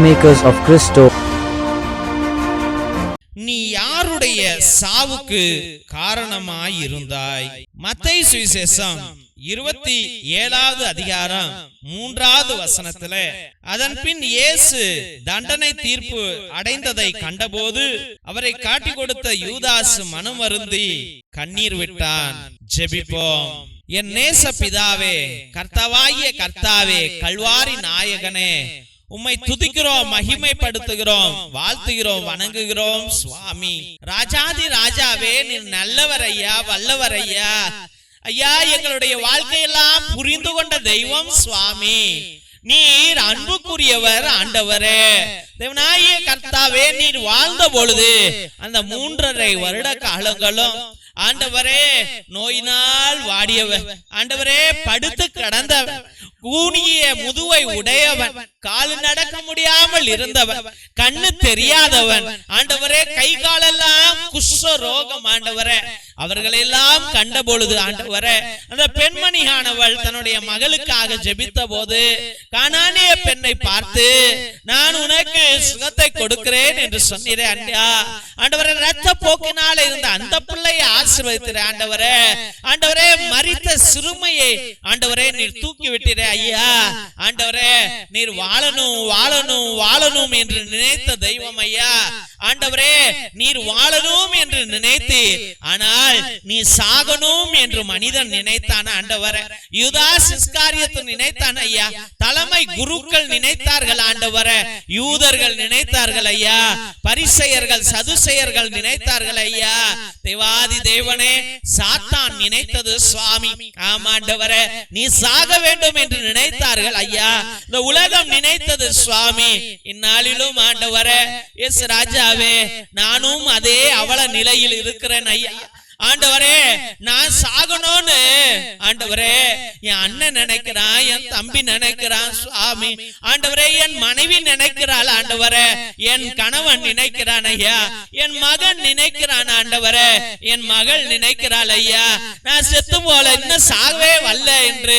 peacemakers of Christo. நீ யாருடைய சாவுக்கு காரணமாய் இருந்தாய்? மத்தேயு சுவிசேஷம் 27வது அதிகாரம் 3வது வசனத்துல, அதன் பின் இயேசு தண்டனை தீர்ப்பு அடைந்ததை கண்டபோது அவரை காட்டி கொடுத்த யூதாஸ் மனம் வருந்தி கண்ணீர் விட்டான். ஜெபிப்போம். என் நேச பிதாவே, கர்த்தாவாகிய கர்த்தாவே, கல்வாரி நாயகனே, உம்மை துதிக்கிறோம், மகிமைப்படுத்துகிறோம், வாழ்த்துகிறோம், வணங்குகிறோம் சுவாமி. ராஜாதி ராஜாவே, நீர் நல்லவர் ஐயா, வல்லவர் ஐயா. ஐயா, எங்களுடைய வாழ்க்கையெல்லாம் புரிந்து கொண்ட தெய்வம் சுவாமி. நீர் அன்புக்குரியவர் ஆண்டவரே. தேவனாகிய கர்த்தாவே, நீர் வாழ்ந்த பொழுது அந்த 3.5 வருட காலங்களும் ஆண்டவரே நோயினால் வாடியவர், ஆண்டவரே படுத்து கடந்தவர், கூனிய முதுவை உடையவன், கால் நடக்க முடியாமல் இருந்தவன், கண்ணு தெரியாதவன், ஆண்டவரே கை காலெல்லாம் குஷ்ட ரோகம், ஆண்டவரே அவர்களெல்லாம் கண்ட பொழுது ஆண்டவரே அந்த பெண்மணியானவள் தன்னுடைய மகளுக்காக ஜெபித்த போது கானானிய பெண்ணை பார்த்து, நான் உனக்கு சுகத்தை கொடுக்கிறேன் என்று சொன்னீரே ஐயா. ஆண்டவரே இரத்த போக்கினால இருந்த அந்த பிள்ளையை ஆசீர்வதித்தீரே ஆண்டவரே. ஆண்டவரே மரித்த சிறுமையை ஆண்டவரே நீர் தூக்கி விட்டீரே ஐயா. ஆண்டவரே நீர் வாழணும் வாழணும் வாழணும் என்று நினைத்த தெய்வம் ஐயா. ஆண்டவரே நீர் வாழணும் என்று நினைத்தீர், ஆனால் நீ சாகணும் என்று மனிதன் நினைத்தான் ஆண்டவரே. யூதாஸ் இஸ்காரியத்து நினைத்தான் ஐயா. தலைமை குருக்கள் நினைத்தார்கள் ஆண்டவரே, யூதர்கள் நினைத்தார்கள் ஐயா, பரிசேயர்கள் சதுசேயர்கள் நினைத்தார்கள் ஐயா. தேவாதி தேவனே, சாத்தான் நினைத்தது சுவாமி, ஆமாண்டவரே நீ சாக வேண்டும் என்று நினைத்தார்கள் ஐயா. இந்த உலகம் நினைத்தது சுவாமி. இந்நாளிலும் ஆண்டவரே இயேசு ராஜாவே, நானும் அதே அவல நிலையில் இருக்கிறேன் ஐயா. ஆண்டவரே நான் சாகணும்னு ஆண்டவரே என் அண்ணன் நினைக்கிறான், என் தம்பி நினைக்கிறான் சுவாமி. ஆண்டவரே என் மனைவி நினைக்கிறாள் ஆண்டவரே, என் கணவன் நினைக்கிறான் ஐயா, என் மகன் நினைக்கிறான் ஆண்டவரே, என் மகள் நினைக்கிறாள் ஐயா. நான் செத்து போல இன்னும் சாகவே வல்ல என்று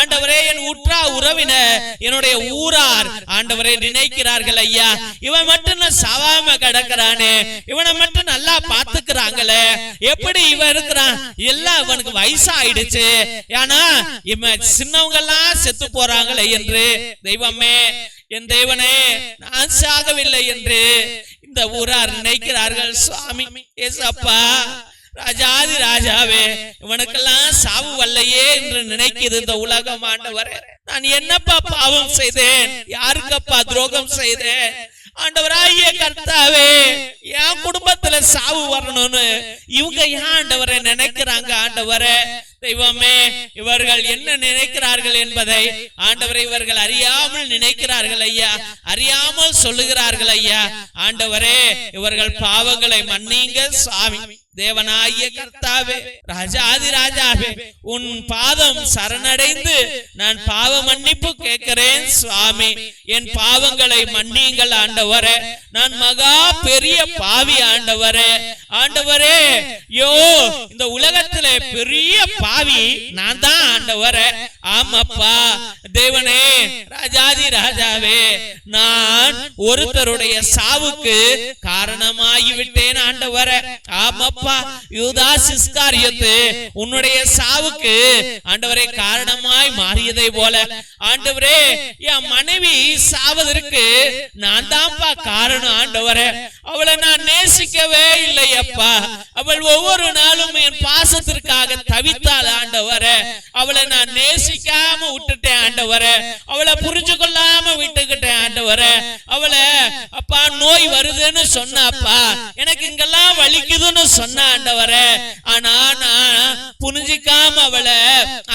ஆண்டவரே என் உற்றா உறவினர், என்னுடைய ஊரார் ஆண்டவரே நினைக்கிறார்கள் ஐயா. இவன் மட்டும் நான் சாவாம கிடக்கிறானே, இவனை மட்டும் நல்லா பாத்துக்கிறாங்களே, எப்படி இவன் இருக்கிறான், எல்லாம் அவனுக்கு வயசாயிடுச்சு, ஏன்னா இவன் சின்னவங்க எல்லாம் செத்து போறாங்களே என்று தெய்வமே, என் தேவனே நான் சாகவில்லை என்று இந்த ஊரார் நினைக்கிறார்கள் சுவாமி. ஏசப்பா ராஜாதி ராஜாவே, இவனுக்கெல்லாம் சாவு வல்லையே என்று நினைக்கிறது இந்த உலகம் ஆண்டவரே. நான் என்னப்பா பாவம் செய்தேன், யாருக்கப்பா துரோகம் செய்தேன்? ஆண்டவராகிய கர்த்தாவே, என் குடும்பத்துல சாவு வரணும்னு இவங்க ஏன் ஆண்டவரை நினைக்கிறாங்க ஆண்டவரே? தெய்வமே, இவர்கள் என்ன நினைக்கிறார்கள் என்பதை ஆண்டவரை இவர்கள் அறியாமல் நினைக்கிறார்கள் ஐயா, அறியாமல் சொல்லுகிறார்கள் ஐயா. ஆண்டவரே இவர்கள் பாவங்களை மன்னிங்க சுவாமி. தேவனாகிய கர்த்தாவே, ராஜாதி ராஜாவே, உன் பாதம் சரணடைந்து நான் பாவ மன்னிப்பு கேட்கிறேன் சுவாமி. என் பாவங்களை மன்னிங்கள் ஆண்டவரே. நான் மகா பெரிய பாவி ஆண்டவரே. ஆண்டவரே யோ இந்த உலகத்திலே பெரிய பாவி நான் தான் ஆண்டவரே. ஆமாப்பா தேவனே, ராஜாதி ராஜாவே, நான் ஒருத்தருடைய சாவுக்கு காரணமாகிவிட்டேன் ஆண்டவரே. ஆமாப்பா யூதாஸ் இஸ்காரியத்து உன்னுடைய சாவுக்கு ஆண்டவரே காரணமாய் மாறியதை போல ஆண்டவரே என் மனைவி சாவதற்கு நான் தான்ப்பா காரணம் ஆண்டவரே. அவளை நான் நேசிக்கவே இல்லையப்பா. அவள் ஒவ்வொரு நாளும் என் பாசத்திற்காக தவித்தாள் ஆண்டவரே. அவளை நான் நேசிக்காம விட்டுட்டேன் ஆண்டவரே. அவளை புரிஞ்சு கொள்ளாம விட்டுக்கிட்டேன் ஆண்டவரே. அவளை அப்பா நோய் வருதுன்னு சொன்னாப்பா, எனக்கு இங்கெல்லாம் வலிக்குதுன்னு சொன்ன ஆண்டவரே. ஆனா நான் புரிஞ்சிக்காம அவளை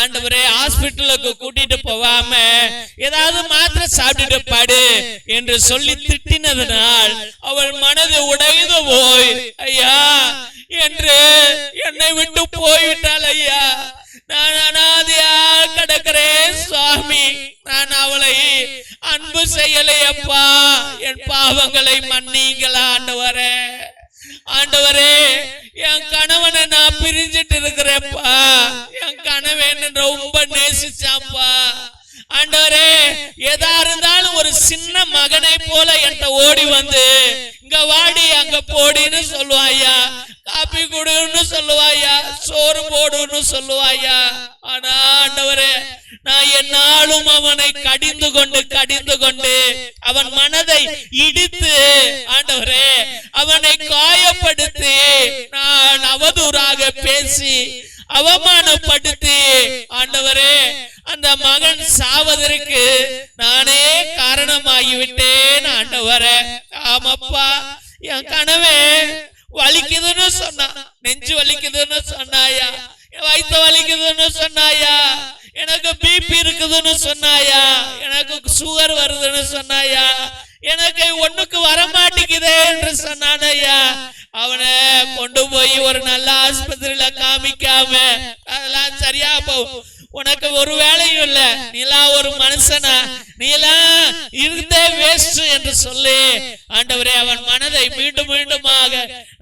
ஆண்டவரே ஹாஸ்பிட்டலுக்கு கூட்டிட்டு போவாம ஏதாவது மாத்திரை சாப்பிட்டுட்டு பாடு என்று சொல்லி திட்டினதனால் அவள் மனது உடைந்து போய் ஐயா என்று என்னை விட்டு போய்விட்டாள் ஐயா. நான் அனாதையா கிடக்கிறேன் சுவாமி. நான் அவளை அன்பு செய்யலையப்பா. என் பாவங்களை மன்னிங்களா ஆண்டவரே. ஆண்டவரே என் கணவனை நான் பிரிஞ்சிட்டு இருக்கிறேன்ப்பா. என் கணவன் ரொம்ப நேசிச்சாப்பா. ஆண்டவரே எதா இருந்தாலும் ஒரு சின்ன சின்ன மகனை போல என்கிட்ட ஓடி வந்து இங்க வாடி அங்க போடின்னு சொல்லுவாயா, காப்பி குடுன்னு சொல்லுவாயா, சோறு போடுன்னு சொல்லுவாயா. ஆனா ஆண்டவரே, நான் என்னாலும் அவனை கடிந்து கொண்டு அவன் மனதை இடித்து ஆண்டவரே அவனை காயப்படுத்தி நான் அவதூறாக பேசி அவமானப்படுத்தி ஆண்டவரே அந்த மகன் சாவதற்கு நானே காரணமாகிவிட்டேன் ஆண்டவரே. ஆமாப்பா, என் கனவே வலிக்குதுன்னு சொன்னா, நெஞ்சு வலிக்குதுன்னு சொன்னாயா, வயிற்று வலிக்குதுன்னு சொன்னாயா, எனக்கு பிபி இருக்குதுன்னு சொன்னாயா, எனக்கு சுகர் வருதுன்னு சொன்னாயா, எனக்கு ஒண்ணுக்கு வரமாட்டேங்குதே என்று சொன்னானையா. அவனை கொண்டு போய் ஒரு நல்ல ஆஸ்பத்திரியில காமிக்காம அதெல்லாம் சரியா போகும், உனக்கு ஒரு வேலையும் இல்ல, நீலாம் ஒரு மனுஷனா, நீலாம் இருந்தே வேஸ்ட் என்று சொல்லி ஆண்டவரே அவன் மனதை மீண்டும் மீண்டுமாக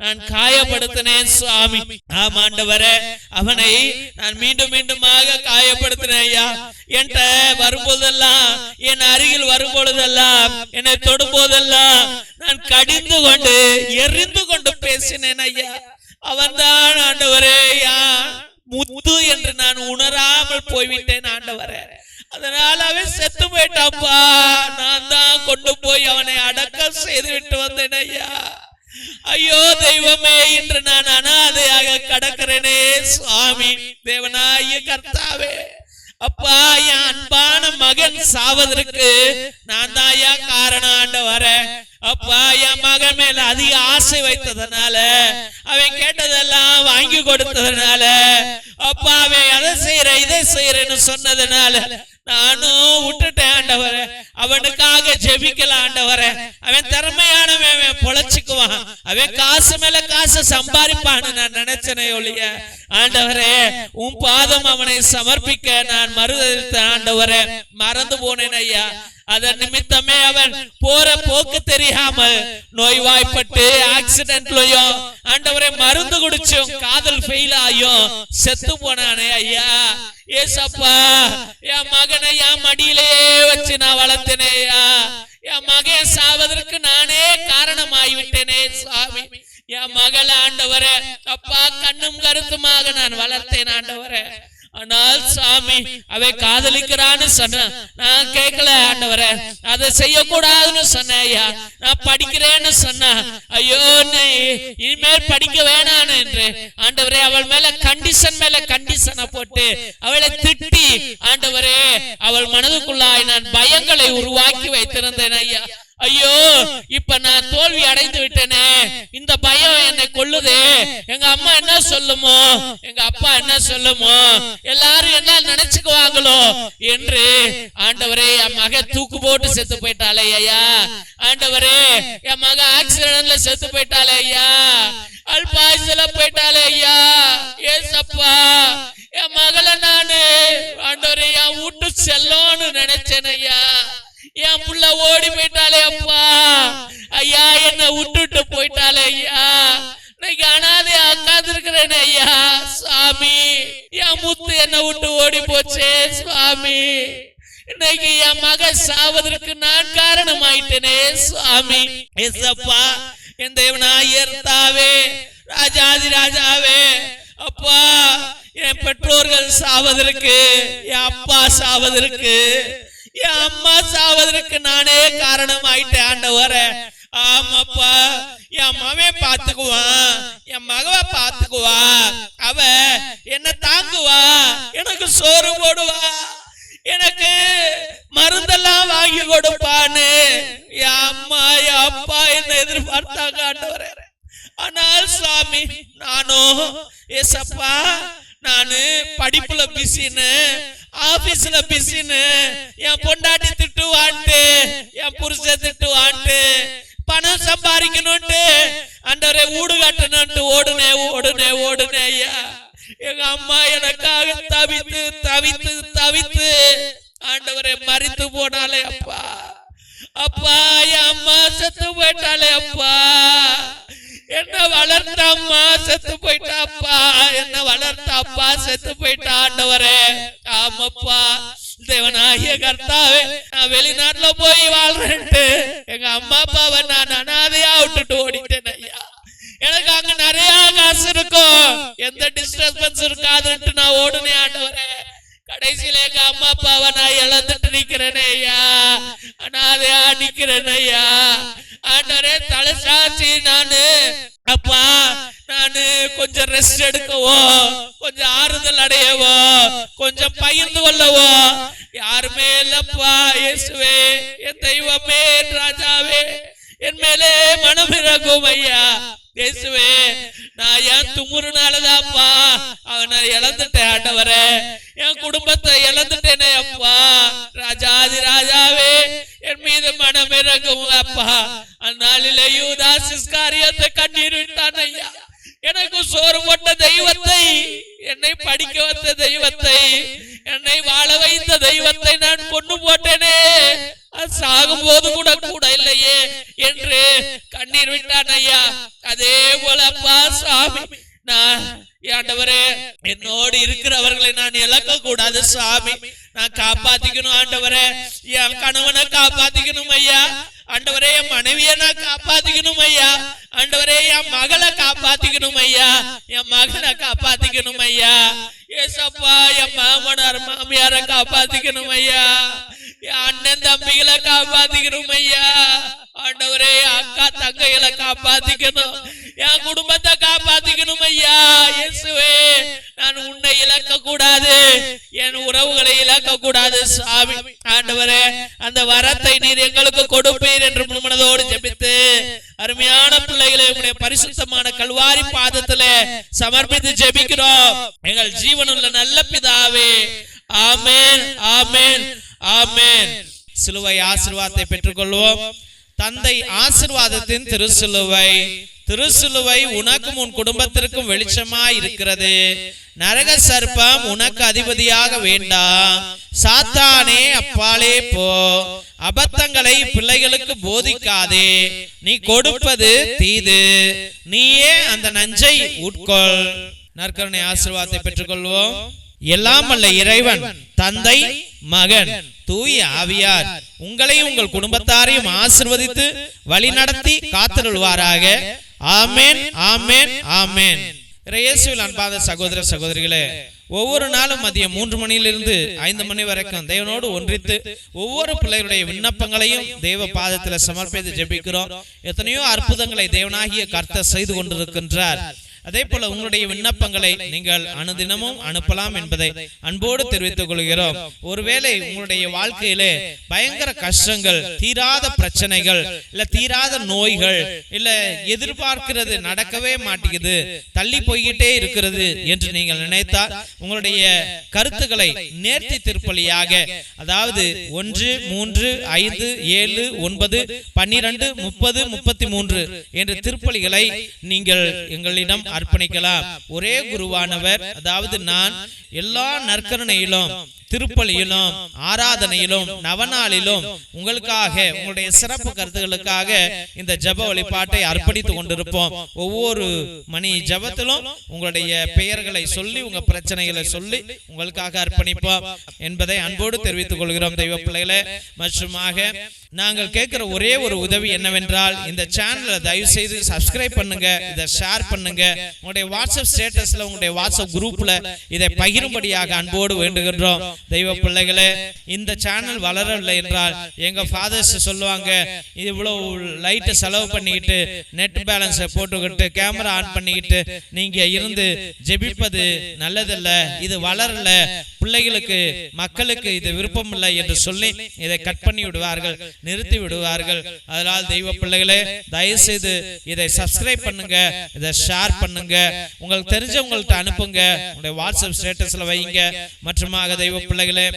நான் காயப்படுத்தினேன் சுவாமி. ஆமா ஆண்டவரே, அவனை நான் மீண்டும் மீண்டுமாக காயப்படுத்தினேன் ஐயா. என்கிட்ட வரும்போதெல்லாம், என் அருகில் வரும்பொழுதெல்லாம், என்னை தொடும் போதெல்லாம் நான் கடிந்து கொண்டு எரிந்து கொண்டு பேசினேன் ஐயா. அவன் தான் ஆண்டவரே முத்து என்று நான் உணராமல் போய்விட்டேன் ஆண்டவரே. அதனால அவன் செத்து போயிட்டாப்பா. நான் தான் கொண்டு போய் அவனை அடக்கம் செய்து விட்டு வந்தேன் ஐயா. ஐயோ தெய்வமே, இன்று நான் அனாதையாக கடக்கிறேனே சுவாமி. தேவனாய கர்த்தாவே, அப்பா, என் அன்பான மகன் சாவதற்கு நான் தாயா காரணம் ஆண்டவரே. அப்பா, என் மகன் மேல அதிக ஆசை வைத்ததனால, அவன் கேட்டதெல்லாம் வாங்கி கொடுத்ததுனால, அப்பா அவன் அதை செய்யற இதை செய்யறேன்னு சொன்னதுனால நானும் விட்டுட்டேன் ஆண்டவரே. அவனுக்காக ஜெபிக்கல ஆண்டவரே. அவன் திறமையானவன், அவன் பொழைச்சுக்குவான், அவன் காசு மேல காசு சம்பாதிப்பான்னு நான் நினைச்சனே ஒழிய ஆண்டவரே உன் பாதம் அவனை சமர்ப்பிக்க நான் மறுதளித்த ஆண்டவரே, மறந்து போனேன் ஐயா. அதன் நிமித்தமே அவன் போற போக்கு தெரியாமல் நோய்வாய்ப்பட்டு ஆக்சிடென்ட்லயும் ஆண்டவரே மருந்து குடிச்சும் காதல் ஃபெயில் ஆயும் செத்து போனானே ஐயா. ஏசப்பா, என் மகனை என் மடியிலே வச்சு நான் வளர்த்தேனேயா. என் மகன் சாவதற்கு நானே காரணமாகிவிட்டேனே சுவாமி. என் மகள் ஆண்டவரே, அப்பா, கண்ணும் கருத்துமாக நான் வளர்த்தேன் ஆண்டவரே. ஆனால் சாமி அவை காதலிக்கிறான்னு சொன்ன நான் கேட்கல ஆண்டவரே. அதை செய்யக்கூடாதுன்னு சொன்னையா. நான் படிக்கிறேன்னு சொன்ன, ஐயோ நீ இனிமேல் படிக்க வேணான்னு என்று ஆண்டவரே அவள் மேல கண்டிஷனை போட்டு அவளை திட்டி ஆண்டவரே அவள் மனதுக்குள்ளாய் நான் பயங்களை உருவாக்கி வைத்திருந்தேன் ஐயா. ஐயோ, இப்ப நான் தோல்வி அடைந்து விட்டேனே, இந்த பயம் என்னை கொல்லுதே. எங்க அம்மா என்ன சொல்லுமோ, எங்க அப்பா என்ன சொல்லுமோ, எல்லாரும் என்ன நினைச்சுக்குவாங்களோ என்று ஆண்டவரே என் மக தூக்கு போட்டு செத்து போயிட்டாலே ஐயா. ஆண்டவரே என் மக ஆக்சிடென்ட்ல செத்து போயிட்டாலே ஐயா. அல்பாயுசுல போயிட்டாலே ஐயா. ஏசப்பா, என் மகளை நானு ஆண்டவரே என் வீட்டு செல்லோன்னு நினைச்சேன் ஐயா. என் புள்ள ஓடி போயிட்டாலே அப்பா. ஐயா, என்ன விட்டுட்டு போயிட்டாலே ஐயா. இன்னைக்கு அனாதை உட்கார்ந்து இருக்கிறேன் ஐயா. சாமி, என் முத்து என்ன விட்டு ஓடி போச்சே சுவாமி. இன்னைக்கு என் மகன் சாவதற்கு நான் காரணமாயிட்டேனே சுவாமி. ஏசப்பா, என் தேவனாகிய தாவே, ராஜாதி ராஜாவே, அப்பா, என் பெற்றோர்கள் சாவதற்கு, என் அப்பா சாவதற்கு, என் அம்மா சாவதற்கு நானே காரணம் ஆயிட்டேன் ஆண்டவரே. ஆமாப்பா, என் மகன் பாத்துக்குவான், என் மகவ பாத்துக்குவா, அவ என்ன தாங்குவா, எனக்கு சோறு போடுவா, எனக்கு மருந்தெல்லாம் வாங்கி கொடுப்பான்னு என் அம்மா என் அப்பா என்ன எதிர்பார்த்தாங்க ஆண்டவரே. ஆனால் சுவாமி, நானும் ஏசப்பா, நானு படிப்புல பிஸின்னு, ஆபீஸ்ல பிஸின்னு, என் பொண்டாட்டி திட்டுவான்ட்டு, என் புருஷன் திட்டுவான்ட்டு, பணம் சம்பாதிக்கணும்ட்டு ஆண்டவரே வீடு கட்டணும்ட்டு ஓடுனே ஐயா. எங்க அம்மா எனக்காக தவித்து தவித்து தவித்து ஆண்டவரே மரித்து போனாலே அப்பா. அப்பா, என் அம்மா செத்து போயிட்டாலே அப்பா. என்ன வளர்த்த அம்மா செத்து போயிட்டா அப்பா. என்ன வளர்த்த அப்பா செத்து போயிட்டா ஆண்டவரே. ஆமாப்பா, தேவனாகிய கர்த்தாவே, நான் வெளிநாட்டுல போய் வாழ்றேன்ட்டு எங்க அம்மா அப்பாவை நான் அனாதையா விட்டுட்டு ஓடிட்டேன் ஐயா. எனக்கு அங்க நிறைய காசு இருக்கும், எந்த டிஸ்டர்பன்ஸ் இருக்காதுன்ட்டு நான் ஓடுனேன் ஆண்டவரே. கடைசியில எங்க அம்மா அப்பாவை நான் இழந்துட்டு நிக்கிறேன் ஐயா, அனாதையா நிக்கிறேன் ஐயா. ஆண்டவரே, தலை சாட்சி நானு அப்பா, நானு கொஞ்சம் ரெஸ்ட் எடுக்கவோ, கொஞ்சம் ஆறுதல் அடையவோ, கொஞ்சம் பகிர்ந்து கொள்ளவோ யாருமே இல்லப்பா. இயேசுவே, என் தெய்வமே, ராஜாவே, என் மேலே மனமிறங்கும் ஐயா. இயேசுவே, நான் என் துமுறுனாலதான்ப்பா அவனை இழந்துட்டேன் ஆண்டவரே, என் குடும்பத்தை இழந்துட்டேனே அப்பா. ராஜாதி ராஜாவே, என் மீது மனமிறங்கும் அப்பா. அந்நாளிலே யூதாஸ் இஸ்காரியோத்தை கண்ணீர் விட்டான் ஐயா. எனக்கு சோறு போட்ட தெய்வத்தை, என்னை படிக்க வைத்த தெய்வத்தை, என்னை வாழ வைத்த தெய்வத்தை நான் கொண்டு போட்டேனே, சாகும் போது கூட கூட இல்லையே என்று கண்ணீர் விட்டான் ஐயா. அதே போல அப்பா சாமி, நான் ஆண்டவரே, என்னோடு இருக்கிறவர்களை நான் இழக்க கூடாது சாமி. நான் காப்பாத்திக்கணும் ஆண்டவரே, என் கணவனை காப்பாத்திக்கணும் ஐயா. ஆண்டவரே, என் மனைவியை நான் காப்பாத்திக்கணும் ஐயா. ஆண்டவரே, என் மகளை காப்பாத்திக்கணும் ஐயா, என் மகனை காப்பாத்திக்கணும் ஐயா. ஏசப்பா, என் மாமனார் மாமியாரை காப்பாத்திக்கணும் ஐயா, என் அண்ணன் தம்பிகளை காப்பாத்திக்கணும் ஐயா. ஆண்டவரே, அக்கா தங்கைகளை காப்பாத்திக்கணும், என் குடும்பத்தை காப்பாத்திக்கணும் ஐயா. இயேசுவே, நான் உன்னை இழக்க கூடாது, என் உறவுகளை இழக்க கூடாது சாமி. ஆண்டவரே, அந்த வரத்தை நீர் எங்களுக்கு கொடுப்பீர் என்று மனதோடு ஜெபித்து அருமையான பிள்ளைகளை உடைய பரிசுத்தமான கல்வாரி பாதத்திலே சமர்ப்பித்து ஜெபிக்கிறோம். எங்கள் ஜீவனுள்ள நல்ல பிதாவே, ஆமென், ஆமென், ஆமென். சிலுவை ஆசீர்வாதத்தை பெற்றுக்கொள்வோம். தந்தை ஆசீர்வாதத்தின் திருசிலுவை, திருசிலுவை உனக்கும் உன் குடும்பத்திற்கும் வெளிச்சமாய் இருக்கிறது. நரக சர்ப்பம் உனக்கு அதிபதியாக வேண்டாம். சாத்தானே, அப்பாலே போ. அபத்தங்களை பிள்ளைகளுக்கு போதிக்காதே. நீ கொடுப்பது தீது, நீயே அந்த நஞ்சை உட்கொள். நற்கருணை ஆசீர்வாதத்தை பெற்றுக்கொள்வோம். எல்லாம் வல்ல இறைவன், தந்தை, மகன், தூய ஆவியார் உங்களையும் உங்கள் குடும்பத்தாரையும் ஆசீர்வதித்து வழி நடத்தி காத்தருள்வாராக. ஆமென், ஆமென், ஆமென். இயேசுவில் அன்பான சகோதர சகோதரிகளே, ஒவ்வொரு நாளும் மதியம் 3 மணியிலிருந்து 5 மணி வரைக்கும் தேவனோடு ஒன்றித்து ஒவ்வொரு பிள்ளைகளுடைய விண்ணப்பங்களையும் தேவ பாதத்தில் சமர்ப்பித்து ஜெபிக்கிறோம். எத்தனையோ அற்புதங்களை தேவனாகிய கர்த்தர் செய்து கொண்டிருக்கின்றார். அதே போல உங்களுடைய விண்ணப்பங்களை நீங்கள் அனுதினமும் அனுப்பலாம் என்பதை அன்போடு தெரிவித்துக் கொள்கிறோம். ஒருவேளை உங்களுடைய வாழ்க்கையிலே பயங்கர கஷ்டங்கள், தீராத பிரச்சனைகள், இல்ல தீராத நோய்கள், இல்ல எதிர்பார்க்கிறது நடக்கவே மாட்டேங்குது, தள்ளி போய்கிட்டே இருக்கிறது என்று நீங்கள் நினைத்தால் உங்களுடைய கருத்துக்களை நேர்த்தி திருப்பலியாக, அதாவது 1, 3, 5, 7, 9, 12, 30, 33 என்ற திருப்பலிகளை நீங்கள் எங்களிடம் அர்ப்பணிக்கலாம். ஒரே குருவானவர், அதாவது நான் எல்லா நற்கருணையிலும், திருப்பலியிலும், ஆராதனையிலும், நவநாளிலும் உங்களுக்காக, உங்களுடைய சிறப்பு கருத்துகளுக்காக இந்த ஜெப வழிபாட்டை அர்ப்பணித்துக் கொண்டிருப்போம். ஒவ்வொரு மணி ஜெபத்திலும் உங்களுடைய பெயர்களை சொல்லி, உங்க பிரச்சனைகளை சொல்லி உங்களுக்காக அர்ப்பணிப்போம் என்பதை அன்போடு தெரிவித்துக் கொள்கிறோம். தெய்வ பிள்ளைகளே, மற்றுமாக நாங்கள் கேட்கிற ஒரே ஒரு உதவி என்னவென்றால், இந்த சேனலை தயவு செய்து சப்ஸ்கிரைப் பண்ணுங்க, இதை ஷேர் பண்ணுங்க, உங்களுடைய வாட்ஸ்அப் ஸ்டேட்டஸ்ல, உங்களுடைய வாட்ஸ்அப் குரூப்ல இதை பகிரும்படியாக அன்போடு வேண்டுகின்றோம். தெய்வ பிள்ளைகளே, இந்த சேனல் வளரவில்லை என்றால் எங்க ஃபாதர்ஸ் சொல்லுவாங்க, இவ்வளவு லைட் செலவு பண்ணிக்கிட்டு, நெட் பேலன்ஸ் போட்டுக்கிட்டு, கேமரா ஆன் பண்ணிக்கிட்டு நீங்க இருந்து ஜெபிப்பது நல்லதல்ல, இது வளரல, பிள்ளைகளுக்கு, மக்களுக்கு இது விருப்பம் இல்லை என்று சொல்லி இதை கட் பண்ணி விடுவார்கள், நிறுத்தி விடுவார்கள். அதனால் தெய்வ பிள்ளைகளே, தயவு செய்து இதை சப்ஸ்கிரைப் பண்ணுங்க, இதை ஷேர் பண்ணுங்க, உங்களுக்கு தெரிஞ்சவங்கள்ட்ட அனுப்புங்க, உங்களுடைய வாட்ஸ்அப் ஸ்டேட்டஸ்ல வைங்க. மற்றுமாக தெய்வ பிள்ளைகளே,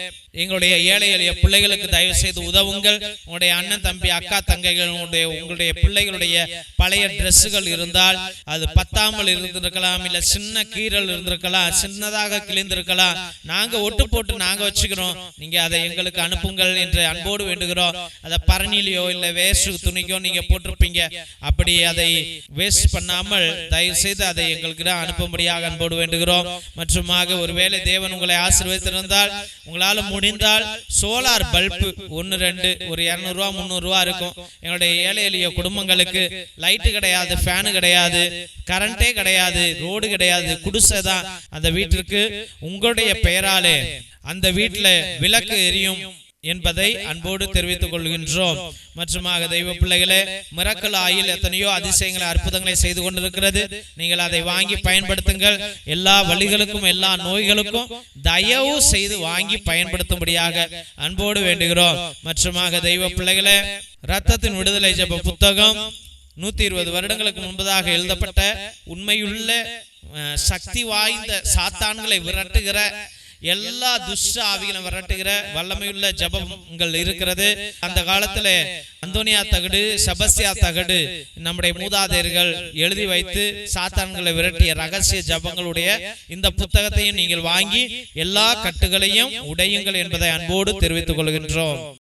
எங்களுடைய ஏழை எளிய பிள்ளைகளுக்கு தயவு செய்து உதவுங்கள். உங்களுடைய அண்ணன் தம்பி அக்கா தங்கைகள், உங்களுடைய பிள்ளைகளுடைய பழைய டிரெஸ்ஸுகள் இருந்தால் அது பத்தாமல் இருந்திருக்கலாம், இல்ல சின்ன கீரல் இருந்திருக்கலாம், சின்னதாக கிழிந்திருக்கலாம், நாங்க ஒட்டு போட்டு நாங்க வச்சுக்கிறோம், நீங்க அதை எங்களுக்கு அனுப்புங்கள் என்று அன்போடு வேண்டுகிறோம். அதை பரணிலையோ இல்ல வேஸ்ட் துணிக்கோ நீங்க போட்டிருப்பீங்க, அப்படி அதை வேஸ்ட் பண்ணாமல் தயவு செய்து அதை எங்களுக்கு அனுப்பும்படியாக அன்போடு வேண்டுகிறோம். மற்றுமாக ஒருவேளை தேவன் உங்களை ஆசீர்வதித்திருந்தால் உங்களால் முடிந்தால் சோலார் பல்பு 1-2 ஒரு 200 ரூபா 300 ரூபா இருக்கும். எங்களுடைய ஏழை எளிய குடும்பங்களுக்கு லைட்டு கிடையாது, ஃபேனு கிடையாது, கரண்டே கிடையாது, ரோடு கிடையாது, குடிசை தான். அந்த வீட்டிற்கு உங்களுடைய பெயராலே அந்த வீட்டில் விளக்கு எரியும் என்பதை அன்போடு தெரிவித்துக் கொள்கின்றோம். மற்றுமாக தெய்வ பிள்ளைகளே, மிரக்கல் ஆயில் எத்தனையோ அதிசயங்களை அற்புதங்களை செய்து கொண்டிருக்கிறது. நீங்கள் அதை வாங்கி பயன்படுத்துங்கள். எல்லா வழிகளுக்கும் எல்லா நோய்களுக்கும் தயவு செய்து வாங்கி பயன்படுத்தும்படியாக அன்போடு வேண்டுகிறோம். மற்றுமாக தெய்வ பிள்ளைகளே, இரத்தத்தின் விடுதலை ஜெப புத்தகம் 120 வருடங்களுக்கு முன்பதாக எழுதப்பட்ட உண்மையுள்ள சக்தி வாய்ந்த சாத்தான்களை விரட்டுகிற எல்லா துஷ்ட ஆவிகளும் விரட்டுகிற வல்லமையுள்ள ஜபங்கள் இருக்கிறது. அந்த காலத்துல அந்தோனியா தகடு, செபஸ்தியா தகடு நம்முடைய மூதாதையர்கள் எழுதி வைத்து சாத்தான்களை விரட்டிய ரகசிய ஜபங்களுடைய இந்த புத்தகத்தையும் நீங்கள் வாங்கி எல்லா கட்டுகளையும் உடையுங்கள் என்பதை அன்போடு தெரிவித்துக் கொள்கின்றோம்.